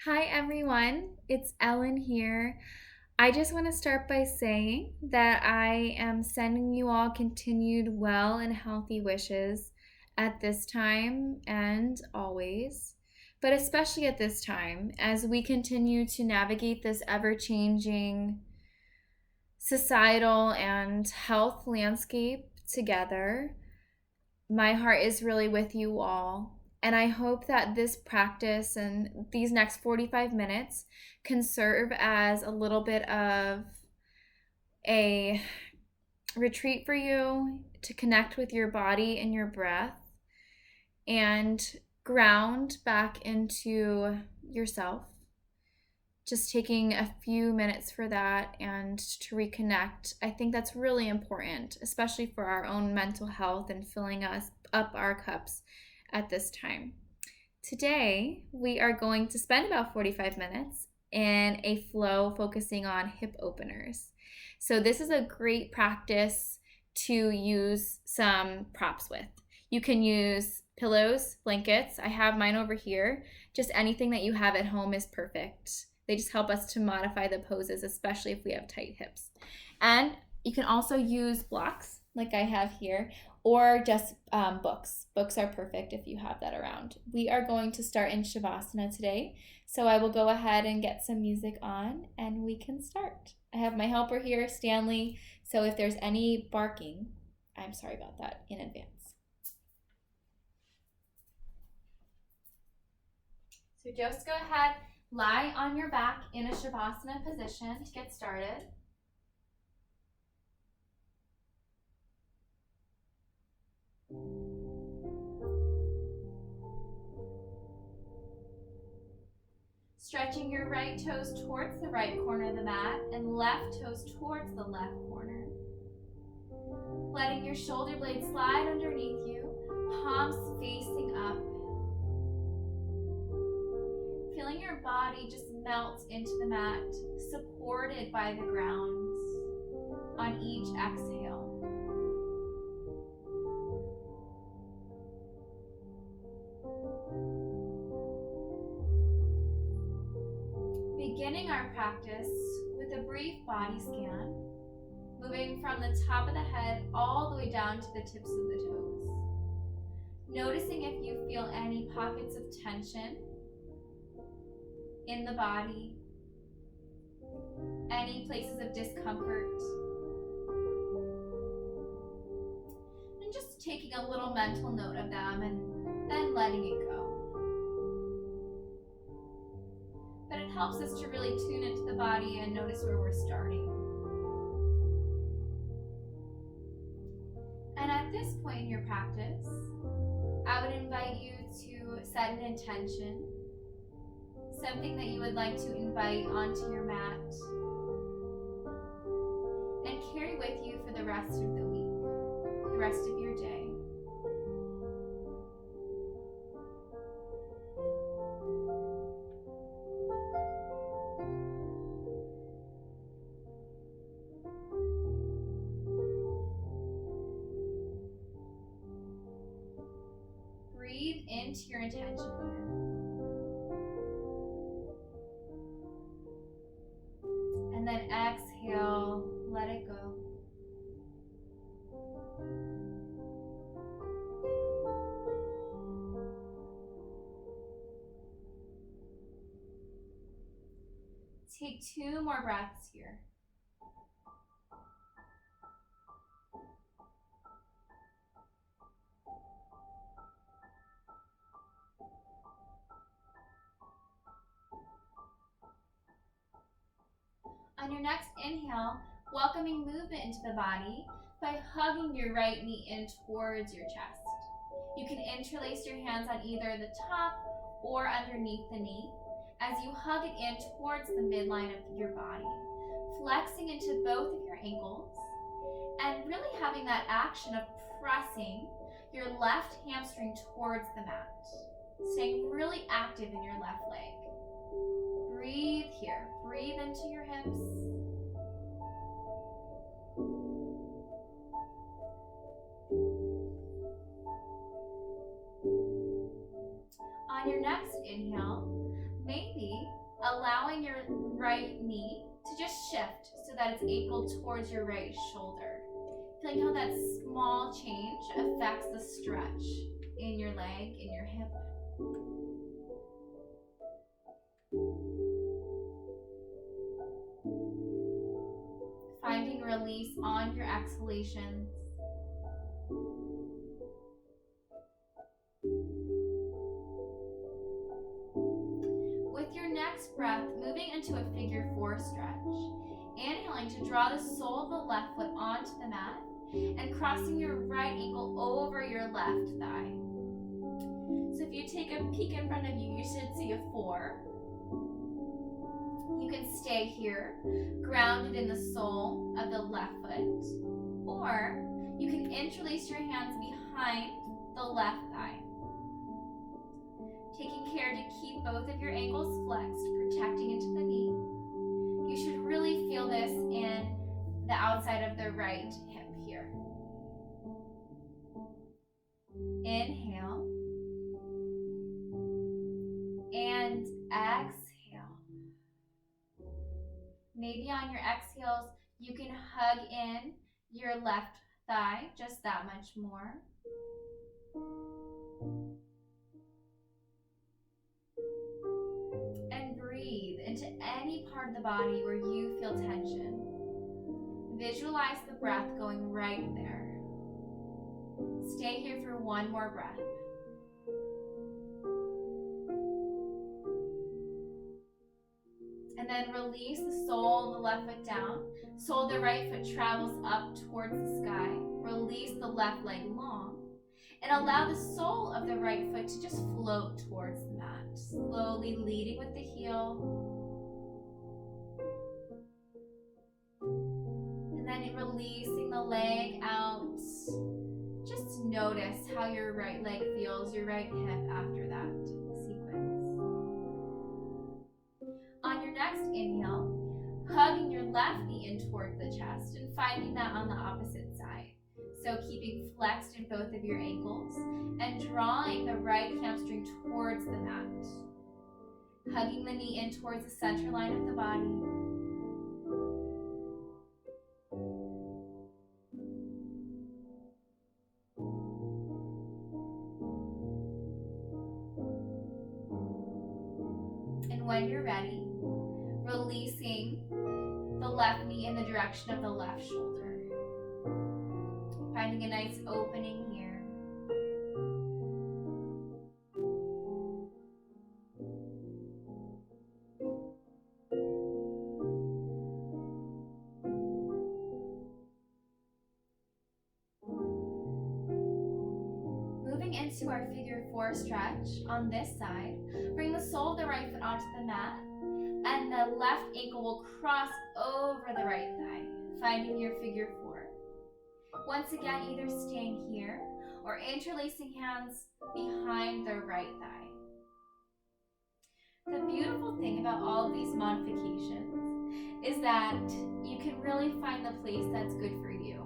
Hi everyone, it's Ellen here. I just want to start by saying that I am sending you all continued well and healthy wishes at this time and always, but especially at this time as we continue to navigate this ever changing societal and health landscape together. My heart is really with you all. And I hope that this practice and these next 45 minutes can serve as a little bit of a retreat for you to connect with your body and your breath and ground back into yourself. Just taking a few minutes for that and to reconnect. I think that's really important, especially for our own mental health and filling us up our cups at this time. Today, we are going to spend about 45 minutes in a flow focusing on hip openers. So, this is a great practice to use some props with. You can use pillows, blankets. I have mine over here. Just anything that you have at home is perfect. They just help us to modify the poses, especially if we have tight hips. And you can also use blocks like I have here, or just books. Books are perfect if you have that around. We are going to start in Shavasana today. So I will go ahead and get some music on and we can start. I have my helper here, Stanley. So if there's any barking, I'm sorry about that in advance. So just go ahead, lie on your back in a Shavasana position to get started. Stretching your right toes towards the right corner of the mat and left toes towards the left corner. Letting your shoulder blades slide underneath you, palms facing up. Feeling your body just melt into the mat, supported by the ground on each exhale. Beginning our practice with a brief body scan, moving from the top of the head all the way down to the tips of the toes. Noticing if you feel any pockets of tension in the body, any places of discomfort, and just taking a little mental note of them and then letting it go. But it helps us to really tune into the body and notice where we're starting. And at this point in your practice, I would invite you to set an intention, something that you would like to invite onto your mat and carry with you for the rest of the week, the rest of your day. Breathe into your intention here. And then exhale, let it go. Take 2 more breaths here. On your next inhale, welcoming movement into the body by hugging your right knee in towards your chest. You can interlace your hands on either the top or underneath the knee as you hug it in towards the midline of your body, flexing into both of your ankles and really having that action of pressing your left hamstring towards the mat, staying really active in your left leg. Breathe here. Breathe into your hips. On your next inhale, Maybe allowing your right knee to just shift so that it's angled towards your right shoulder. Feeling how that small change affects the stretch in your leg, in your hip. Finding release on your exhalations. With your next breath, moving into a figure 4 stretch. Inhaling to draw the sole of the left foot onto the mat and crossing your right ankle over your left thigh. So if you take a peek in front of you, you should see a 4. You can stay here, grounded in the sole of the left foot, or you can interlace your hands behind the left thigh. Taking care to keep both of your ankles flexed, protecting into the knee. You should really feel this in the outside of the right hip here. Inhale and exhale. Maybe on your exhales, you can hug in your left thigh just that much more. And breathe into any part of the body where you feel tension. Visualize the breath going right there. Stay here for one more breath. And then release the sole of the left foot down. Sole of the right foot travels up towards the sky. Release the left leg long. And allow the sole of the right foot to just float towards the mat. Slowly leading with the heel. And then releasing the leg out. Just notice how your right leg feels, your right hip after that sequence. On your next inhale, hugging your left knee in towards the chest and finding that on the opposite side. So keeping flexed in both of your ankles and drawing the right hamstring towards the mat. Hugging the knee in towards the center line of the body. And when you're ready, releasing the left knee in the direction of the left shoulder. Finding a nice opening here. Moving into our figure 4 stretch on this side, bring the sole of the right foot onto the mat, and the left ankle will cross over the right thigh, finding your figure 4. Once again, either staying here or interlacing hands behind the right thigh. The beautiful thing about all of these modifications is that you can really find the place that's good for you.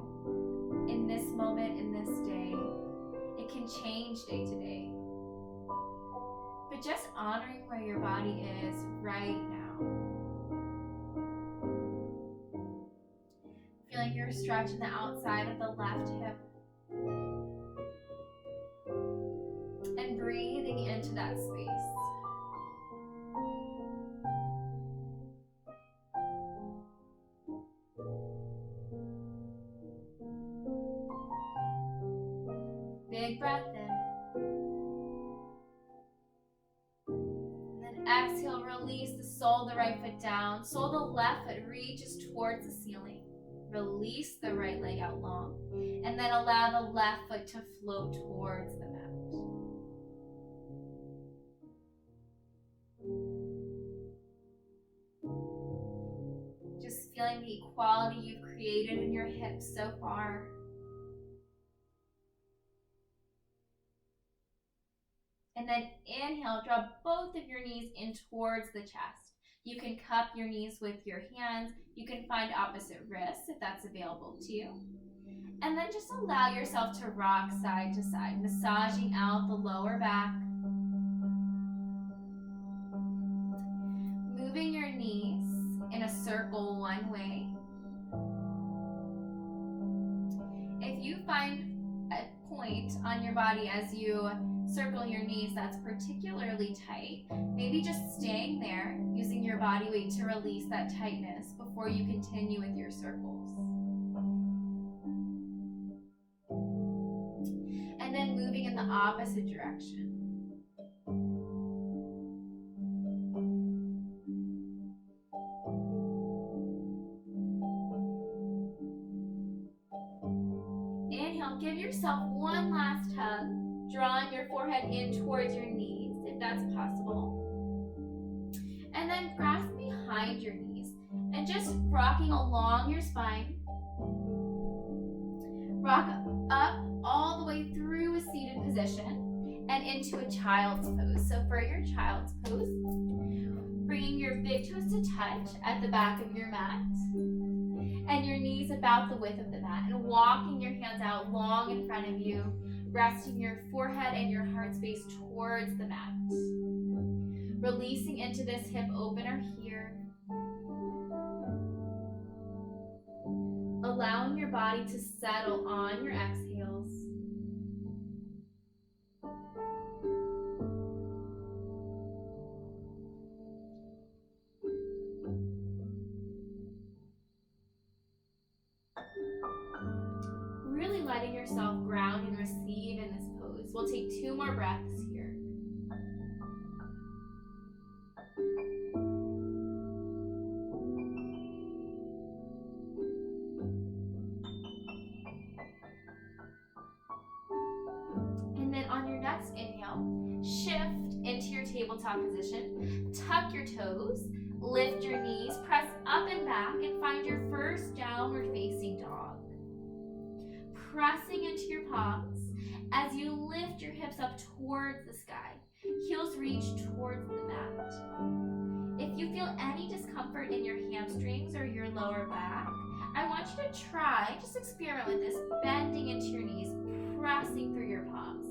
In this moment, in this day, it can change day to day. But just honoring where your body is right now. Feeling your stretch in the outside of the left hip. And breathing into that space. Big breath in. And then exhale, release the sole of the right foot down. Sole of the left foot reaches towards the ceiling. Release the right leg out long. And then allow the left foot to float towards the mat. Just feeling the equality you've created in your hips so far. And then inhale, draw both of your knees in towards the chest. You can cup your knees with your hands. You can find opposite wrists if that's available to you. And then just allow yourself to rock side to side, massaging out the lower back. in a circle one way. If you find a point on your body as you circle your knees that's particularly tight, maybe just staying there, using your body weight to release that tightness before you continue with your circles. And then moving in the opposite direction. Inhale, give yourself one last hug, drawing your forehead in towards your knees, if that's possible. And then grasp behind your knees and just rocking along your spine. Rock up all the way through a seated position and into a child's pose. So for your child's pose, bringing your big toes to touch at the back of your mat and your knees about the width of the mat, and walking your hands out long in front of you, resting your forehead and your heart space towards the mat. Releasing into this hip opener here. Allowing your body to settle on your exhales. Really letting yourself ground and receive in this pose. We'll take 2 more breaths here. And then on your next inhale, shift into your tabletop position. Tuck your toes, lift your knees, press up and back, and find your first downward facing dog. Pressing into your palms as you lift your hips up towards the sky. Heels reach towards the mat. If you feel any discomfort in your hamstrings or your lower back, I want you to try, just experiment with this, bending into your knees, pressing through your palms.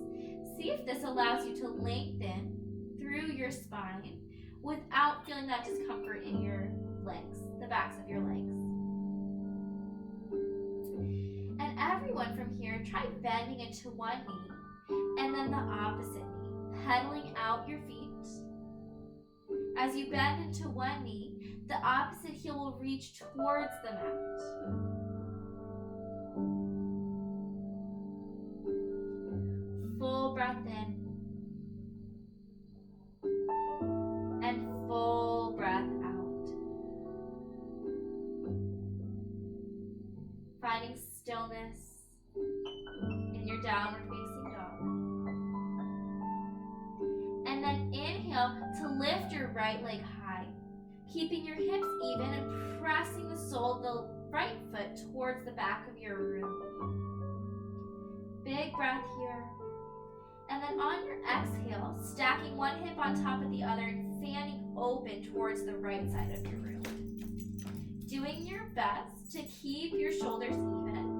See if this allows you to lengthen through your spine without feeling that discomfort in your legs, the backs of your legs. And everyone from here, try bending into one knee and then the opposite knee, pedaling out your feet. As you bend into one knee, the opposite heel will reach towards the mat. Full breath in and full breath out. Finding stillness in your downward facing dog. And then inhale to lift your right leg high, keeping your hips even and pressing the sole of the right foot towards the back of your room. Big breath here. And then on your exhale, stacking one hip on top of the other and fanning open towards the right side of your room. Doing your best to keep your shoulders even.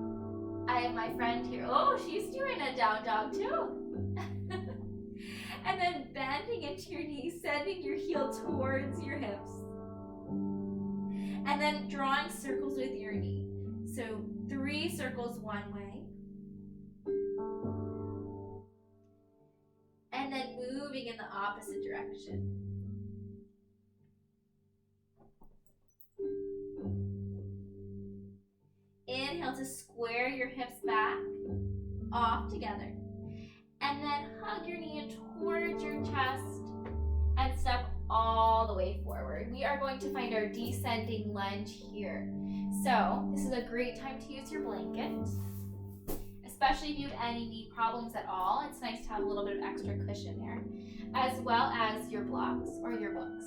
I have my friend here. Oh, she's doing a down dog too. And then bending into your knees, sending your heel towards your hips. And then drawing circles with your knee. So 3 circles one way. And then moving in the opposite direction. Inhale to square your hips back, off together. And then hug your knee in towards your chest and step all the way forward. We are going to find our descending lunge here. So this is a great time to use your blanket, especially if you have any knee problems at all. It's nice to have a little bit of extra cushion there, as well as your blocks or your books.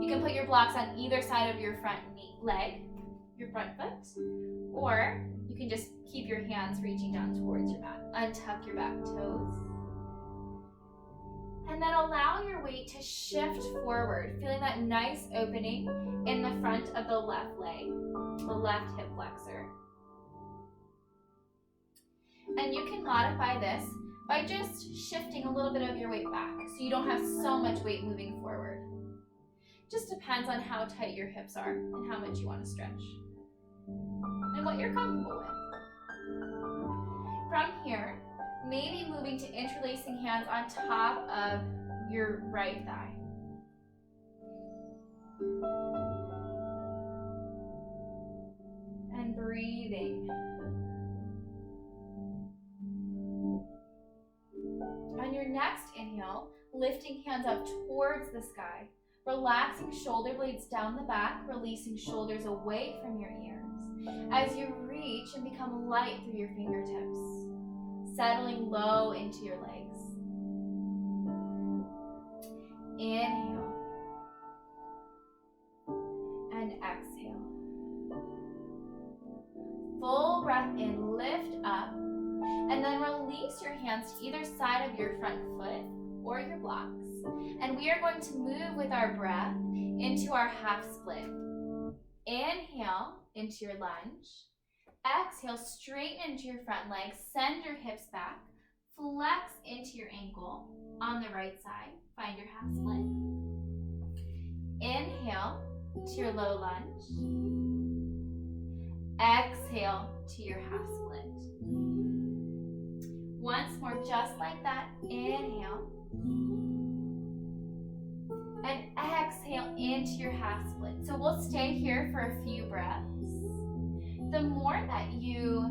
You can put your blocks on either side of your front knee, leg, your front foot, or you can just keep your hands reaching down towards your mat. Untuck your back toes. And then allow your weight to shift forward, feeling that nice opening in the front of the left leg, the left hip flexor. And you can modify this by just shifting a little bit of your weight back so you don't have so much weight moving forward. Just depends on how tight your hips are and how much you want to stretch and what you're comfortable with. From here, maybe moving to interlacing hands on top of your right thigh. And breathing. On your next inhale, lifting hands up towards the sky, relaxing shoulder blades down the back, releasing shoulders away from your ears as you reach and become light through your fingertips, settling low into your legs. Inhale and exhale. Full breath in, lift up, and then release your hands to either side of your front foot or your blocks. And we are going to move with our breath into our half split. Inhale into your lunge. Exhale, straighten into your front leg, send your hips back, flex into your ankle on the right side, find your half split. Inhale to your low lunge. Exhale to your half split. Once more, just like that. Inhale. And exhale into your half split. So we'll stay here for a few breaths. The more that you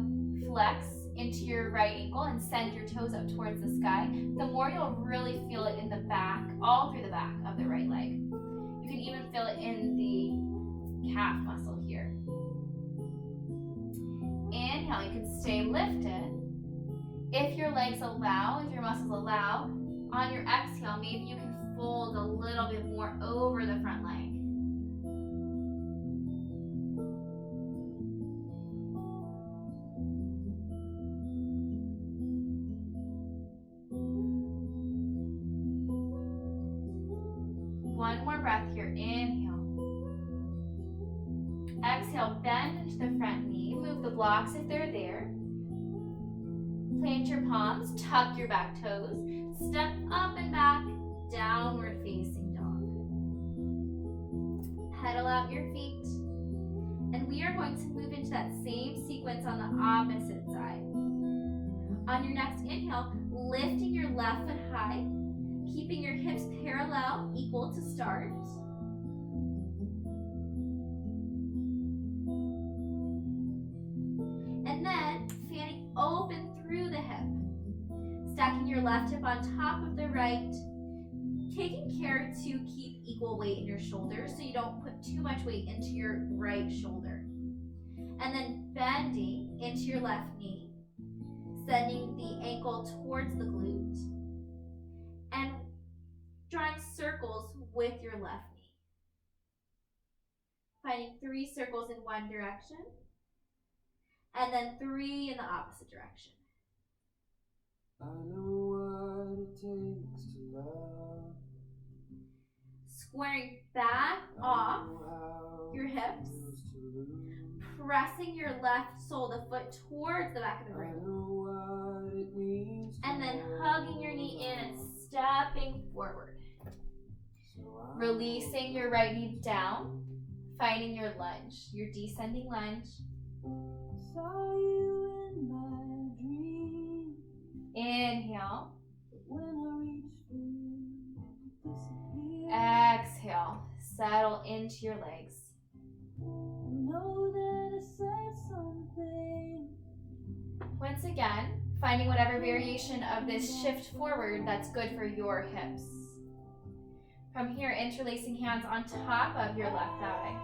flex into your right ankle and send your toes up towards the sky, the more you'll really feel it in the back, all through the back of the right leg. You can even feel it in the calf muscle here. Inhale, you can stay lifted. If your legs allow, if your muscles allow, on your exhale, maybe you can fold a little bit more over the front leg. One more breath here. Inhale. Exhale, bend into the front knee. Move the blocks if they're there. Plant your palms, tuck your back toes. Step up and back, downward facing dog. Pedal out your feet. And we are going to move into that same sequence on the opposite side. On your next inhale, lifting your left foot high, keeping your hips parallel, equal to start. And then fanning open through the hip. Stacking your left hip on top of the right. Taking care to keep equal weight in your shoulders so you don't put too much weight into your right shoulder. And then bending into your left knee. Sending the ankle towards the glute. And drawing circles with your left knee. Finding 3 circles in one direction. And then 3 in the opposite direction. I know what it takes to love. Squaring back off your hips. Pressing your left sole of the foot towards the back of the ring. And then hugging your knee in and stepping forward. Releasing your right knee down. Finding your lunge, your descending lunge. Saw you in my dream. Inhale. When I reached for you, exhale. Settle into your legs. Know that I said something. Once again, finding whatever variation of this shift forward that's good for your hips. From here, interlacing hands on top of your left thigh.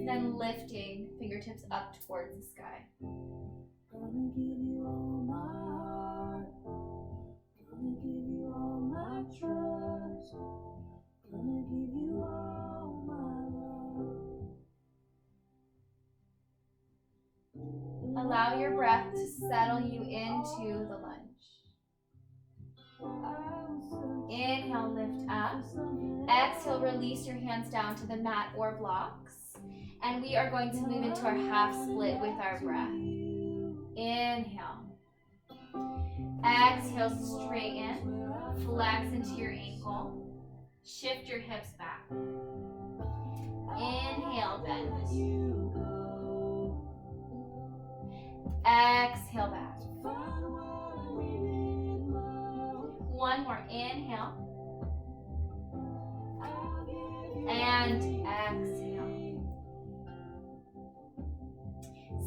Then lifting fingertips up towards the sky. Gonna give you all my heart. Gonna give you all my trust. Gonna give you all my love. Allow your breath to settle you into the lunge. Inhale, lift up. Exhale, release your hands down to the mat or blocks. And we are going to move into our half split with our breath. Inhale. Exhale, straighten. Flex into your ankle. Shift your hips back. Inhale, bend. Exhale, back. One more. Inhale. And exhale.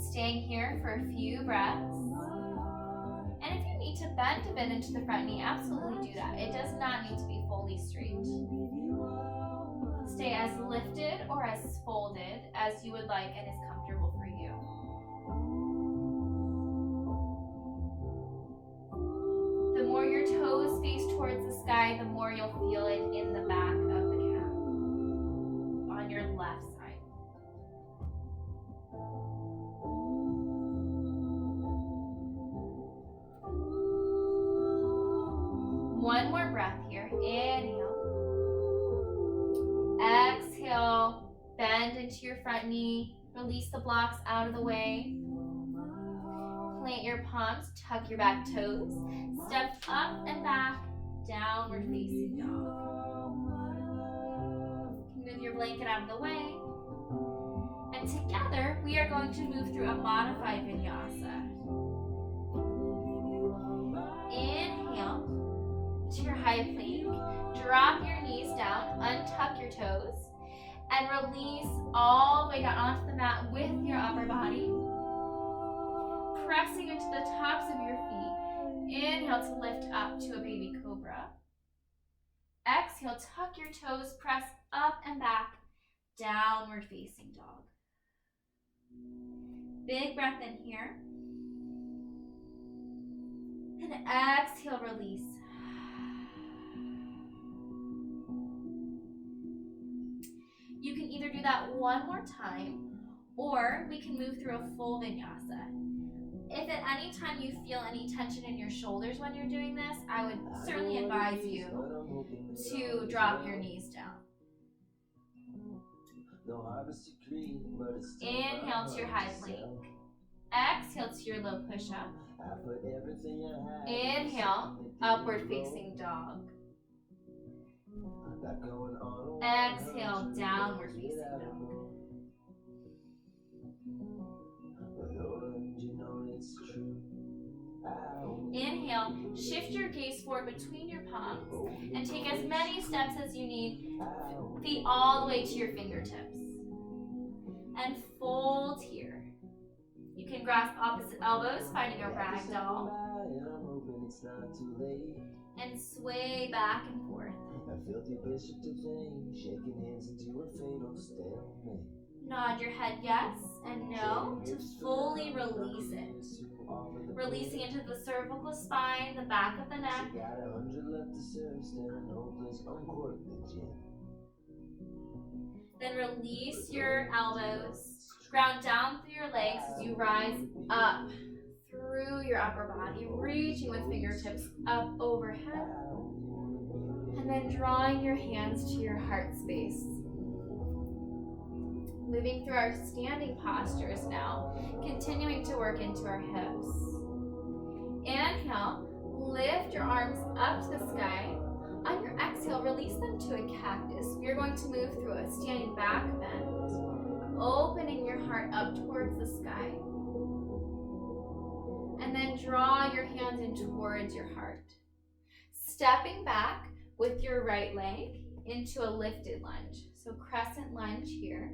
Staying here for a few breaths. And if you need to bend a bit into the front knee, absolutely do that. It does not need to be fully straight. Stay as lifted or as folded as you would like and is comfortable for you. The more your toes face towards the sky, the more you'll feel it in the back of the calf on your left side. One more breath here. Inhale. Exhale. Bend into your front knee. Release the blocks out of the way. Plant your palms. Tuck your back toes. Step up and back. Downward facing dog. You can move your blanket out of the way. And together, we are going to move through a modified vinyasa. Inhale to your high plank. Drop your knees down, untuck your toes, and release all the way down onto the mat with your upper body. Pressing into the tops of your feet. Inhale to lift up to a baby cobra. Exhale, tuck your toes, press up and back, downward facing dog. Big breath in here. And exhale, release. You can either do that one more time, or we can move through a full vinyasa. If at any time you feel any tension in your shoulders when you're doing this, I would certainly advise you to drop your knees down. Inhale to your high plank. Exhale to your low push-up. Inhale, upward facing dog. Exhale, downward facing dog. Inhale, shift your gaze forward between your palms and take as many steps as you need, feet all the way to your fingertips. And fold here. You can grasp opposite elbows, finding a rag doll. And sway back and forth. Nod your head yes and no to fully release it. Releasing into the cervical spine, the back of the neck. Then release your elbows. Ground down through your legs as you rise up through your upper body, reaching with fingertips up overhead. And then drawing your hands to your heart space. Moving through our standing postures now, continuing to work into our hips. Inhale, lift your arms up to the sky. On your exhale, release them to a cactus. We are going to move through a standing back bend, opening your heart up towards the sky. And then draw your hands in towards your heart. Stepping back with your right leg into a lifted lunge. So crescent lunge here.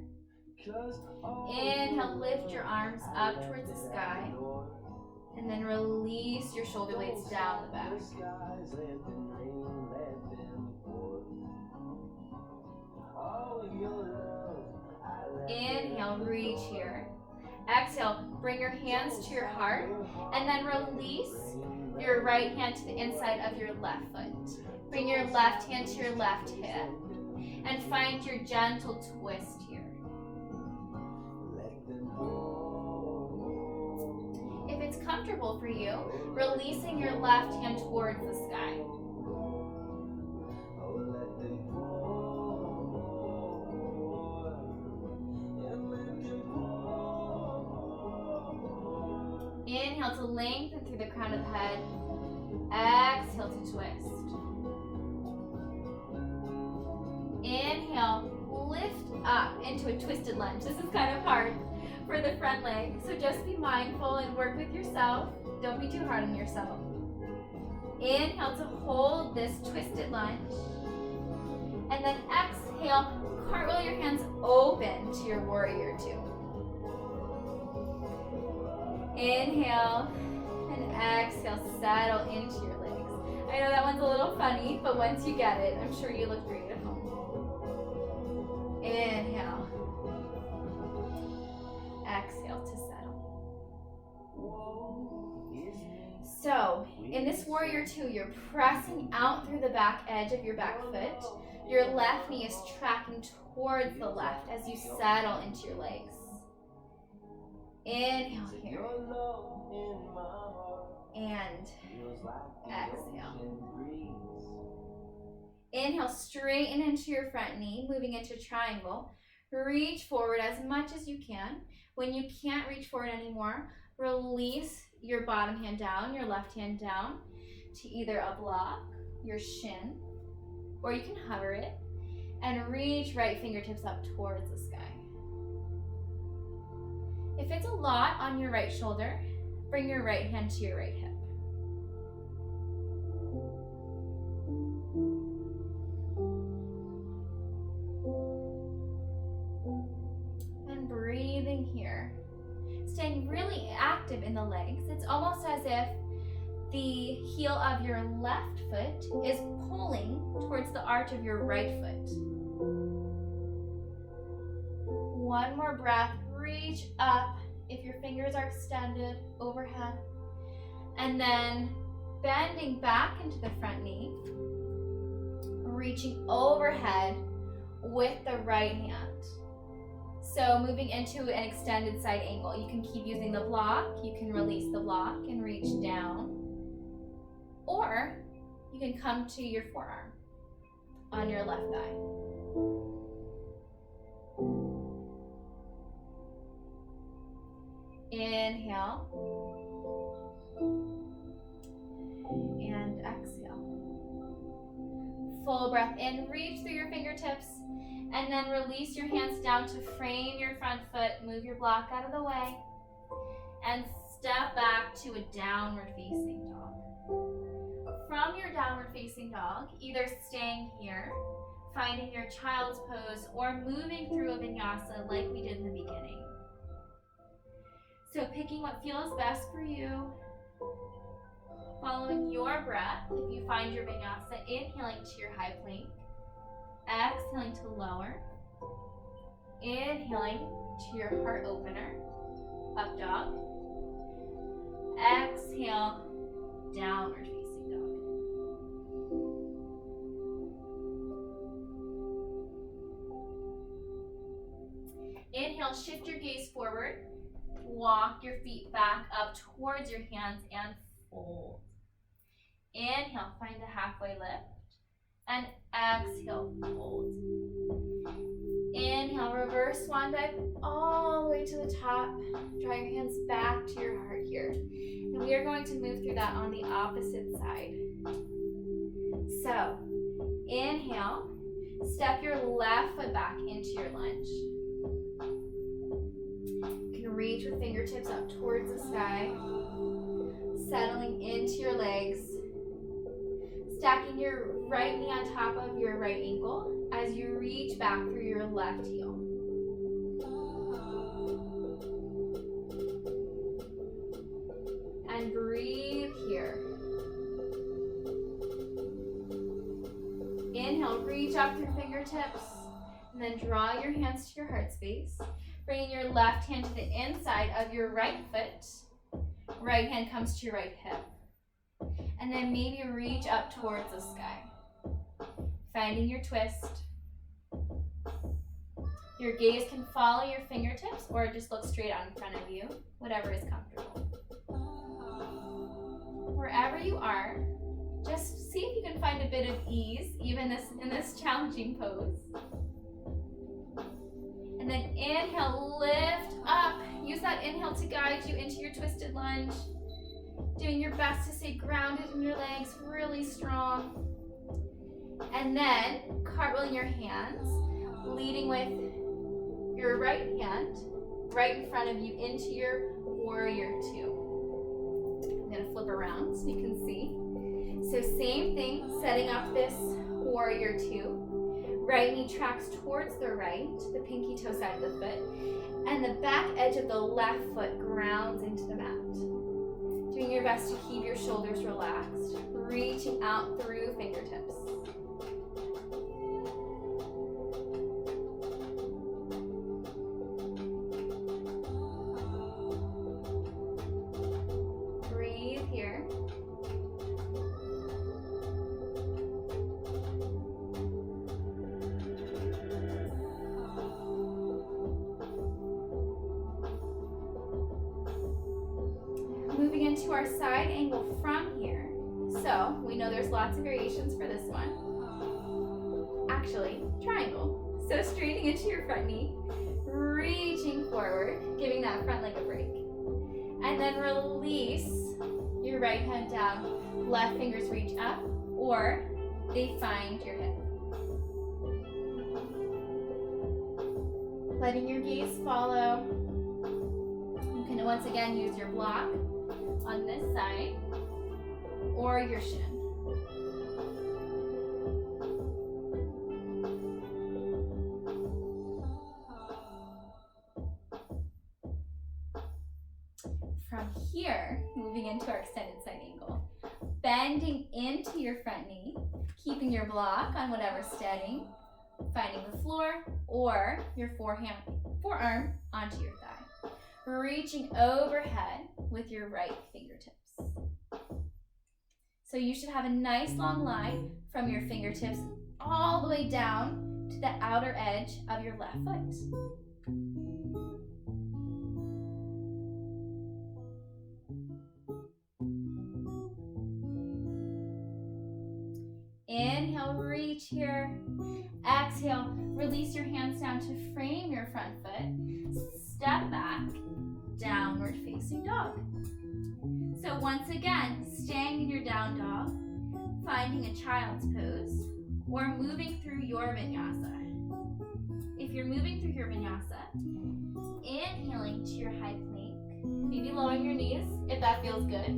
Inhale, lift your arms up towards the sky. And then release your shoulder blades down the back. Inhale, reach here. Exhale, bring your hands to your heart. And then release your right hand to the inside of your left foot. Bring your left hand to your left hip. And find your gentle twist here. If it's comfortable for you, releasing your left hand towards the sky. then pour, and then pour. Inhale to lengthen through the crown of the head. Exhale to twist. Inhale, lift up into a twisted lunge. This is kind of hard for the front leg, so just be mindful and work with yourself. Don't be too hard on yourself. Inhale to hold this twisted lunge. And then exhale, cartwheel your hands open to your warrior two. Inhale and exhale, settle into your legs. I know that one's a little funny, but once you get it, I'm sure you look great at home. Inhale. Exhale to settle. So, in this warrior two, you're pressing out through the back edge of your back foot. Your left knee is tracking towards the left as you settle into your legs. Inhale here. And exhale. Inhale, straighten into your front knee, moving into triangle. Reach forward as much as you can. When you can't reach forward anymore, release your bottom hand down, your left hand down to either a block, your shin, or you can hover it, and reach right fingertips up towards the sky. If it's a lot on your right shoulder, bring your right hand to your right hip. And breathing here. Staying really active in the legs. It's almost as if the heel of your left foot is pulling towards the arch of your right foot. One more breath. Reach up if your fingers are extended overhead. And then bending back into the front knee. Reaching overhead with the right hand. So moving into an extended side angle. You can keep using the block. You can release the block and reach down. Or you can come to your forearm on your left thigh. Inhale. And exhale. Full breath in. Reach through your fingertips. And then release your hands down to frame your front foot. Move your block out of the way. And step back to a downward facing dog. From your downward facing dog, either staying here, finding your child's pose, or moving through a vinyasa like we did in the beginning. So picking what feels best for you, following your breath. If you find your vinyasa, inhaling to your high plank. Exhaling to lower. Inhaling to your heart opener, up dog. Exhale, downward facing dog. Inhale, shift your gaze forward. Walk your feet back up towards your hands and fold. Inhale, find a halfway lift. And exhale, fold. Inhale, reverse swan dive all the way to the top. Draw your hands back to your heart here. And we are going to move through that on the opposite side. So, inhale, step your left foot back into your lunge. You can reach with fingertips up towards the sky. Settling into your legs. Stacking your right knee on top of your right ankle as you reach back through your left heel. And breathe here. Inhale, reach up through fingertips, and then draw your hands to your heart space. Bringing your left hand to the inside of your right foot. Right hand comes to your right hip. And then maybe reach up towards the sky. Finding your twist. Your gaze can follow your fingertips or just look straight out in front of you, whatever is comfortable. Wherever you are, Just see if you can find a bit of ease, even in this challenging pose. And then inhale, lift up. Use that inhale to guide you into your twisted lunge. Doing your best to stay grounded in your legs, really strong. And then cartwheeling your hands, leading with your right hand right in front of you into your warrior two. I'm gonna flip around so you can see. So same thing, setting up this warrior two. Right knee tracks towards the right, the pinky toe side of the foot, and the back edge of the left foot grounds into the mat. Doing your best to keep your shoulders relaxed, reaching out through fingertips. Breathe here. Moving into our side angle from here. So we know there's lots of variations for this one. Actually, triangle. So straightening into your front knee, reaching forward, giving that front leg a break. And then release your right hand down. Left fingers reach up or they find your hip. Letting your gaze follow. You can once again use your block on this side or your shin. From here, moving into our extended side angle, bending into your front knee, keeping your block on whatever steading, finding the floor or your forearm onto your thigh. Reaching overhead with your right fingertips. So you should have a nice long line from your fingertips all the way down to the outer edge of your left foot. Inhale, reach here. Exhale, release your hands down to frame your front foot. Step back, downward facing dog. So once again, staying in your down dog, finding a child's pose, or moving through your vinyasa. If you're moving through your vinyasa, inhaling to your high plank, maybe lowering your knees if that feels good.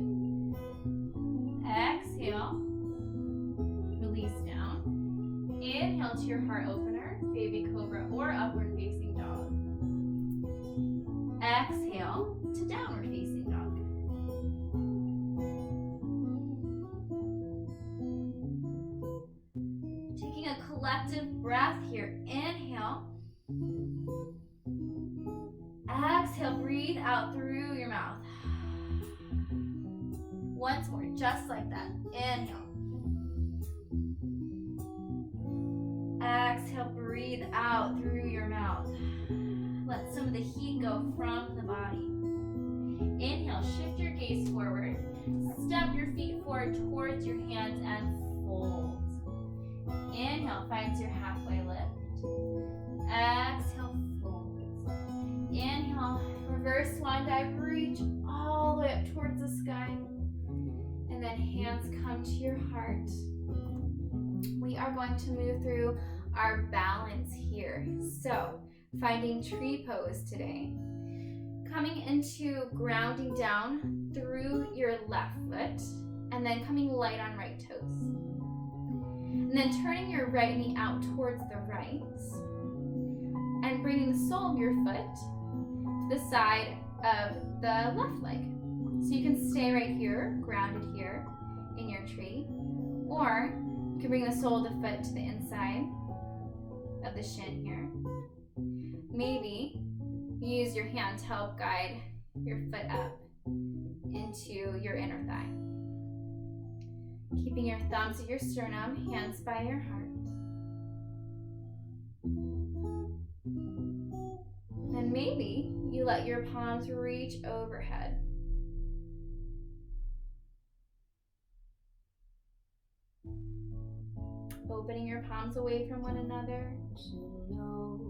Exhale, release down. Inhale to your heart opener, baby cobra or upward facing dog. Exhale to downward facing dog. Taking a collective breath here. Inhale. Exhale, breathe out through your mouth. Once more, just like that. Inhale. Exhale, breathe out through your mouth. Let some of the heat go from the body. Inhale, shift your gaze forward. Step your feet forward towards your hands and fold. Inhale, finds your halfway lift. Exhale, fold. Inhale, reverse swan dive, reach all the way up towards the sky. And then hands come to your heart. We are going to move through our balance here. So, finding tree pose today. Coming into grounding down through your left foot, and then coming light on right toes. And then turning your right knee out towards the right, and bringing the sole of your foot to the side of the left leg. So you can stay right here, grounded here in your tree, or you can bring the sole of the foot to the inside of the shin here. Maybe use your hand to help guide your foot up into your inner thigh. Keeping your thumbs at your sternum, hands by your heart. And maybe you let your palms reach overhead. opening your palms away from one another. To know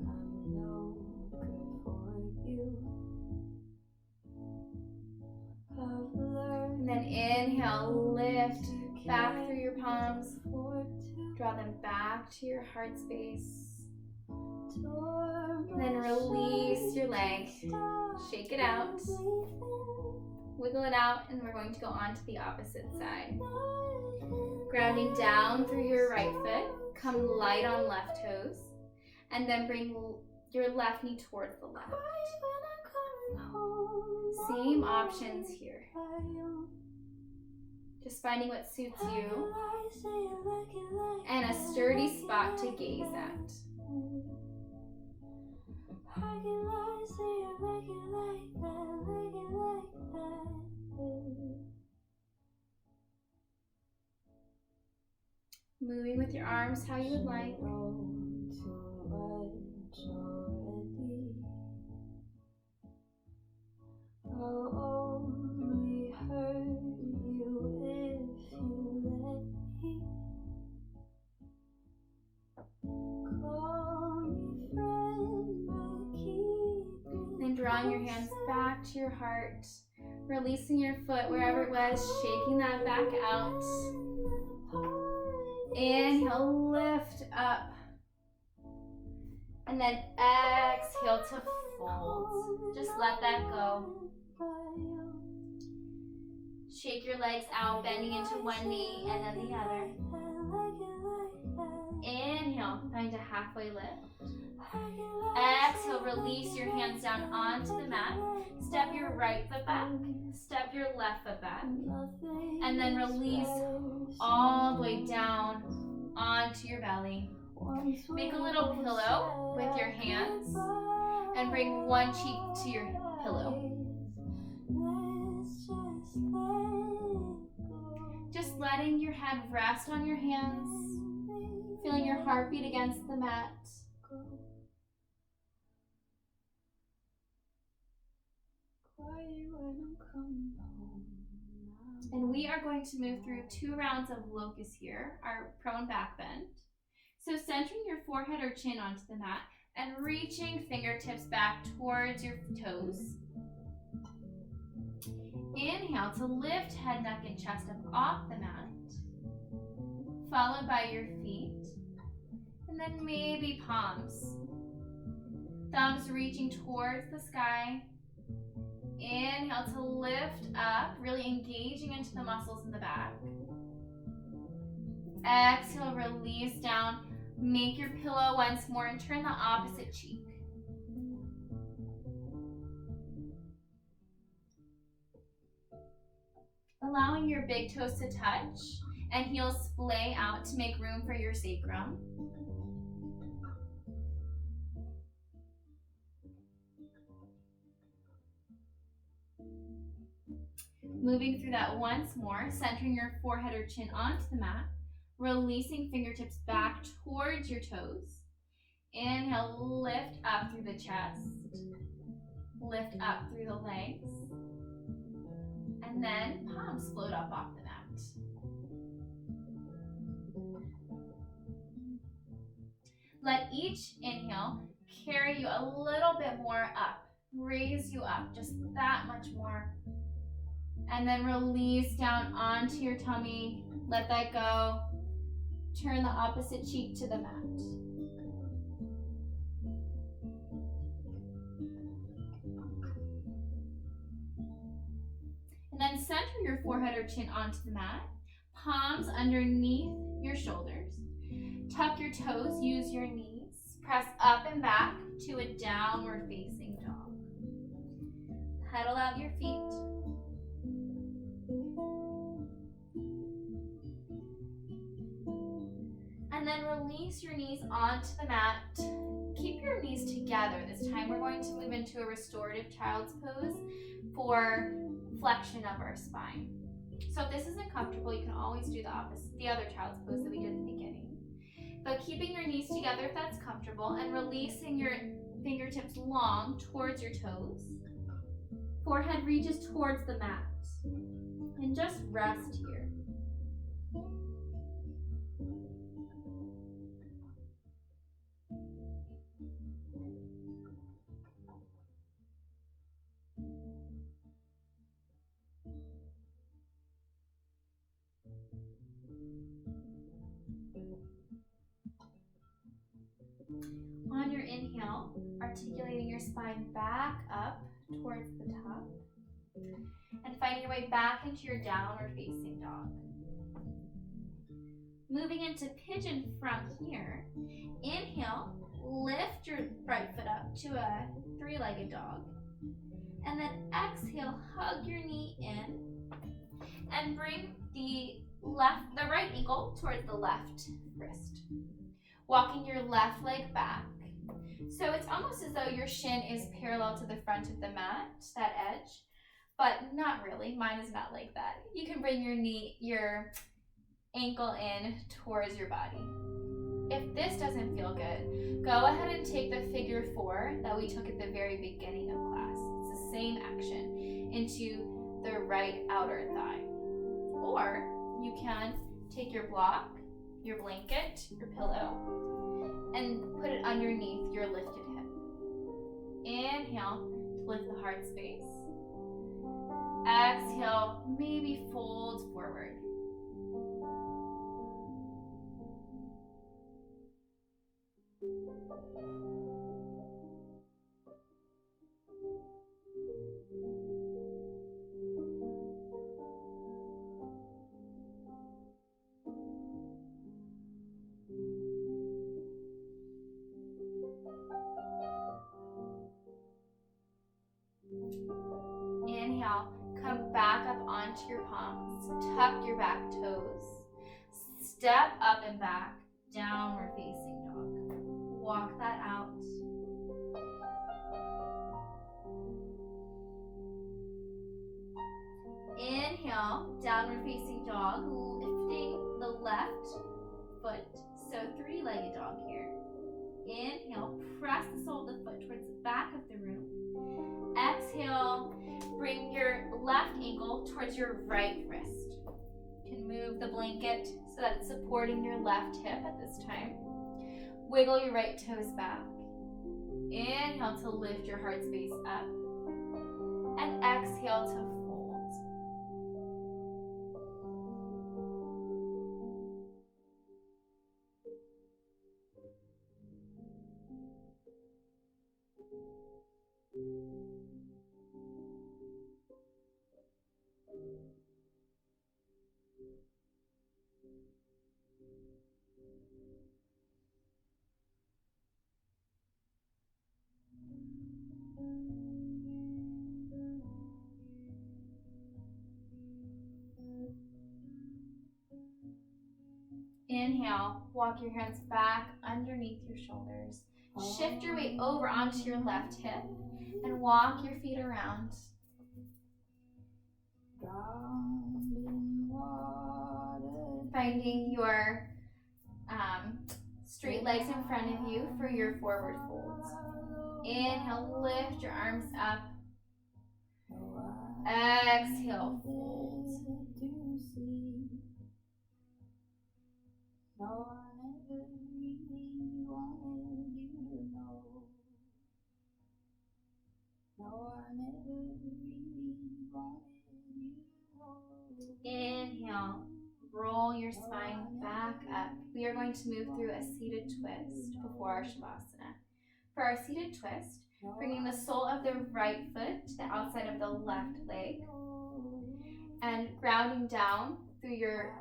I'm no good for you. I've learned And then inhale, lift back through your palms. Draw them back to your heart space. And then release your leg. Shake it out. Wiggle it out, and we're going to go on to the opposite side. Grounding down through your right foot. Come light on left toes. And then bring your left knee towards the left. Same options here. Just finding what suits you. And a sturdy spot to gaze at. Moving with your arms how you would like. I'll only hurt you if you let me. Call me friend, but keep me. Then drawing your hands back to your heart, releasing your foot wherever it was, shaking that back out. Inhale, lift up. And then exhale to fold. Just let that go. Shake your legs out, bending into one knee and then the other. Inhale, find a halfway lift. Exhale, release your hands down onto the mat. Step your right foot back, step your left foot back, and then release all the way down onto your belly. Make a little pillow with your hands and bring one cheek to your pillow. Just letting your head rest on your hands, feeling your heartbeat against the mat. And we are going to move through 2 rounds of locust here, our prone back bend. So centering your forehead or chin onto the mat and reaching fingertips back towards your toes. Inhale to lift head, neck, and chest up off the mat, followed by your feet, and then maybe palms. Thumbs reaching towards the sky. Inhale to lift up, really engaging into the muscles in the back. Exhale, release down. Make your pillow once more and turn the opposite cheek. Allowing your big toes to touch and heels splay out to make room for your sacrum. Moving through that once more, centering your forehead or chin onto the mat, releasing fingertips back towards your toes. Inhale, lift up through the chest, lift up through the legs, and then palms float up off the mat. Let each inhale carry you a little bit more up, raise you up just that much more. And then release down onto your tummy. Let that go. Turn the opposite cheek to the mat. And then center your forehead or chin onto the mat. Palms underneath your shoulders. Tuck your toes, use your knees. Press up and back to a downward facing dog. Pedal out your feet. And then release your knees onto the mat. Keep your knees together. This time we're going to move into a restorative child's pose for flexion of our spine. So if this isn't comfortable, you can always do the opposite, the other child's pose that we did at the beginning. But keeping your knees together if that's comfortable and releasing your fingertips long towards your toes. Forehead reaches towards the mat. And just rest here. articulating your spine back up towards the top. And finding your way back into your downward facing dog. Moving into pigeon from here. Inhale, lift your right foot up to a three-legged dog. And then exhale, hug your knee in and bring the right ankle towards the left wrist. Walking your left leg back. So it's almost as though your shin is parallel to the front of the mat, that edge, but not really. Mine is not like that. You can bring your ankle in towards your body. If this doesn't feel good, go ahead and take the figure 4 that we took at the very beginning of class. It's the same action into the right outer thigh. Or you can take your block, your blanket, your pillow, and put it underneath your lifted hip. Inhale to lift the heart space. Exhale, maybe fold forward. Inhale, come back up onto your palms, tuck your back toes, step up and back, downward facing dog. Walk that out. Inhale, downward facing dog, lifting the left foot, so three-legged dog here. Inhale, press the sole of the foot towards the back of the room. Exhale, bring your left ankle towards your right wrist. You can move the blanket so that it's supporting your left hip at this time. Wiggle your right toes back. Inhale to lift your heart space up. And exhale to fold. Inhale, walk your hands back underneath your shoulders. Shift your weight over onto your left hip and walk your feet around. Finding your straight legs in front of you for your forward folds. Inhale, lift your arms up. Exhale, fold. Inhale, roll your spine back up. We are going to move through a seated twist before our Shavasana. For our seated twist, bringing the sole of the right foot to the outside of the left leg and grounding down through your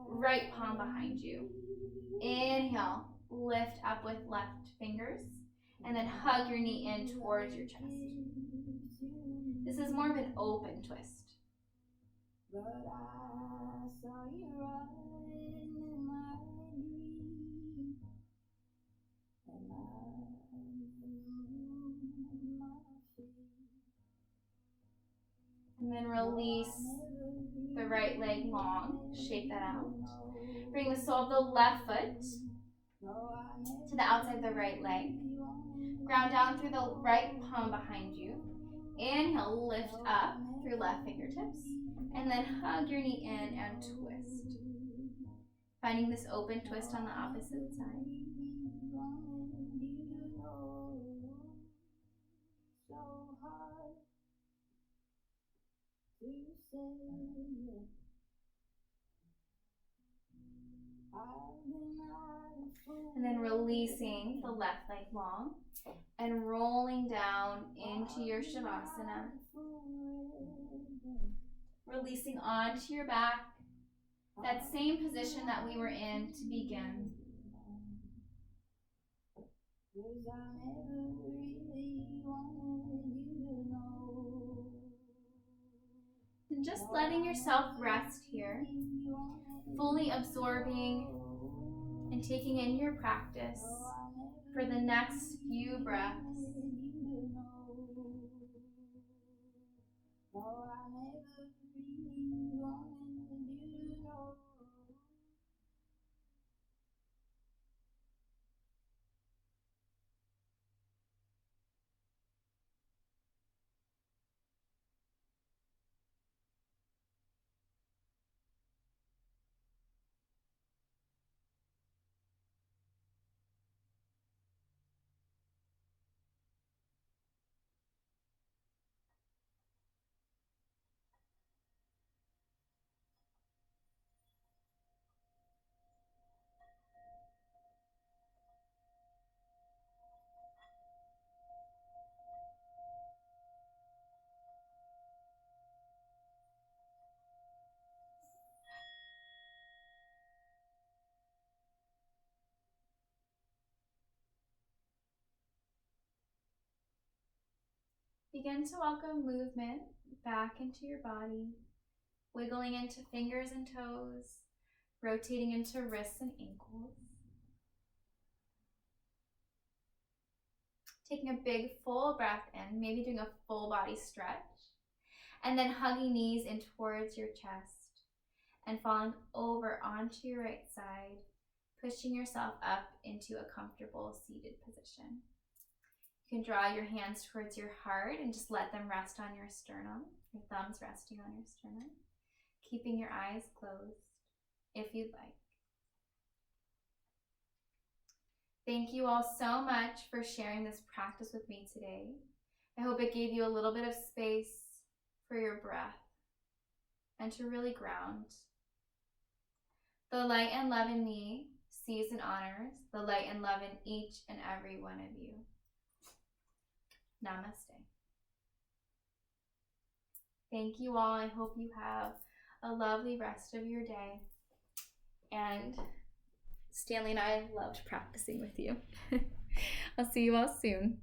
right palm behind you. Inhale, lift up with left fingers and then hug your knee in towards your chest. This is more of an open twist. But I saw you running in my dream, and then release the right leg long, shake that out. Bring the sole of the left foot to the outside of the right leg. Ground down through the right palm behind you. Inhale, lift up through left fingertips. And then hug your knee in and twist. Finding this open twist on the opposite side. And then releasing the left leg long and rolling down into your Shavasana. Releasing onto your back, that same position that we were in to begin. And just letting yourself rest here, fully absorbing and taking in your practice for the next few breaths. Begin to welcome movement back into your body, wiggling into fingers and toes, rotating into wrists and ankles. Taking a big full breath in, maybe doing a full body stretch, and then hugging knees in towards your chest and falling over onto your right side, pushing yourself up into a comfortable seated position. You can draw your hands towards your heart and just let them rest on your sternum, your thumbs resting on your sternum, keeping your eyes closed if you'd like. Thank you all so much for sharing this practice with me today. I hope it gave you a little bit of space for your breath and to really ground. The light and love in me sees and honors the light and love in each and every one of you. Namaste. Thank you all. I hope you have a lovely rest of your day. And Stanley and I loved practicing with you. I'll see you all soon.